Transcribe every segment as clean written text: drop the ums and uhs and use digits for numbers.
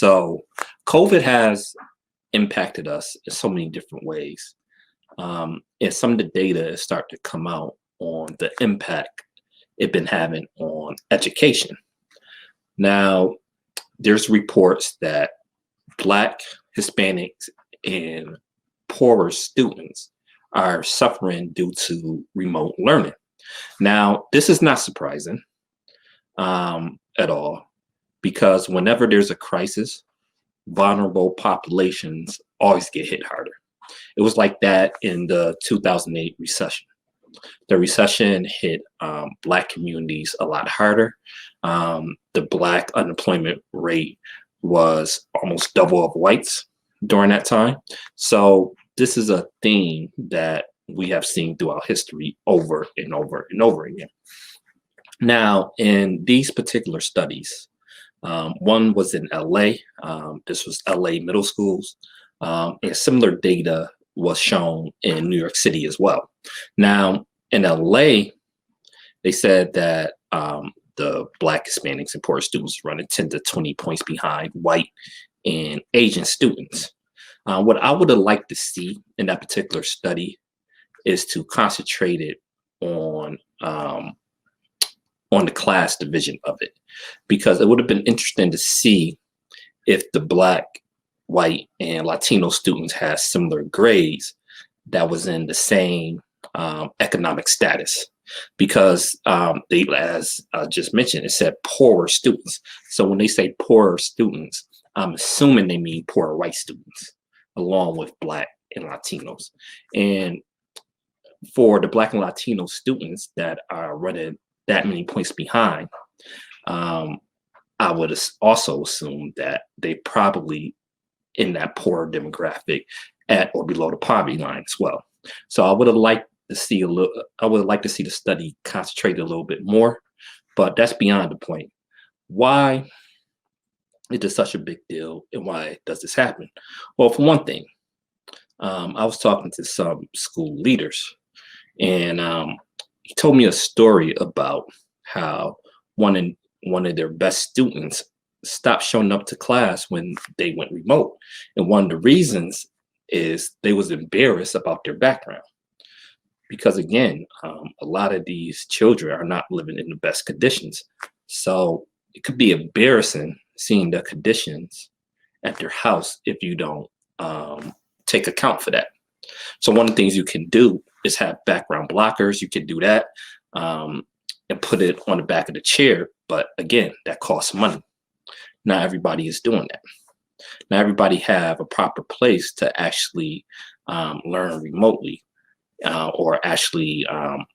So, COVID has impacted us in so many different ways. And some of the data is starting to come out on the impact it been having on education. Now, there's reports that Black, Hispanics, and poorer students are suffering due to remote learning. Now, this is not surprising at all because whenever there's a crisis, vulnerable populations always get hit harder. It was like that in the 2008 recession. The recession hit Black communities a lot harder. The Black unemployment rate was almost double of whites during that time. So this is a theme that we have seen throughout history over and over and over again. Now, in these particular studies, one was in LA. This was LA middle schools. And similar data was shown in New York City as well. Now, in LA, they said that the Black, Hispanics, and poor students running 10 to 20 points behind white and Asian students. What I would have liked to see in that particular study is to concentrate it on the class division of it, because it would have been interesting to see if the Black, white, and Latino students had similar grades that was in the same economic status, because they, as I just mentioned, it said poorer students. So when they say poorer students, I'm assuming they mean poorer white students, along with Black and Latinos. And for the Black and Latino students that are running that many points behind, I would also assume that they probably in that poorer demographic at or below the poverty line as well. So I would have liked to see I would like to see the study concentrated a little bit more, but that's beyond the point. Why is this such a big deal, and why does this happen? Well, for one thing, I was talking to some school leaders, and he told me a story about how one of their best students stopped showing up to class when they went remote. And one of the reasons is they was embarrassed about their background. Because again, a lot of these children are not living in the best conditions. So it could be embarrassing seeing the conditions at their house if you don't take account for that. So one of the things you can do is have background blockers. You can do that and put it on the back of the chair. But again, that costs money. Not everybody is doing that. Not everybody have a proper place to actually learn remotely or actually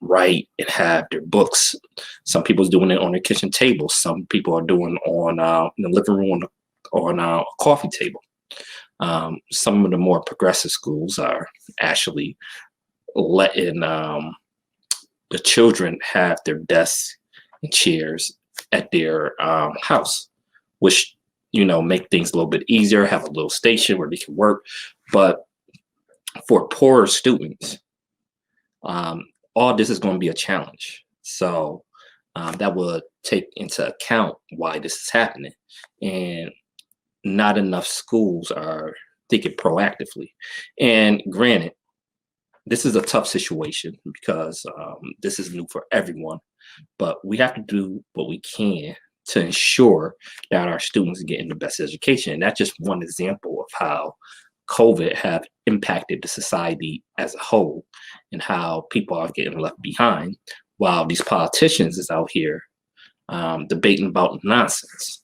write and have their books. Some people's doing it on their kitchen table. Some people are doing on in the living room on a coffee table. Some of the more progressive schools are actually letting the children have their desks and chairs at their house, which, you know, make things a little bit easier, have a little station where they can work. But for poorer students, all this is going to be a challenge. So that will take into account why this is happening. And not enough schools are thinking proactively. And granted, this is a tough situation because this is new for everyone, but we have to do what we can to ensure that our students are getting the best education. And that's just one example of how COVID have impacted the society as a whole and how people are getting left behind while these politicians is out here debating about nonsense.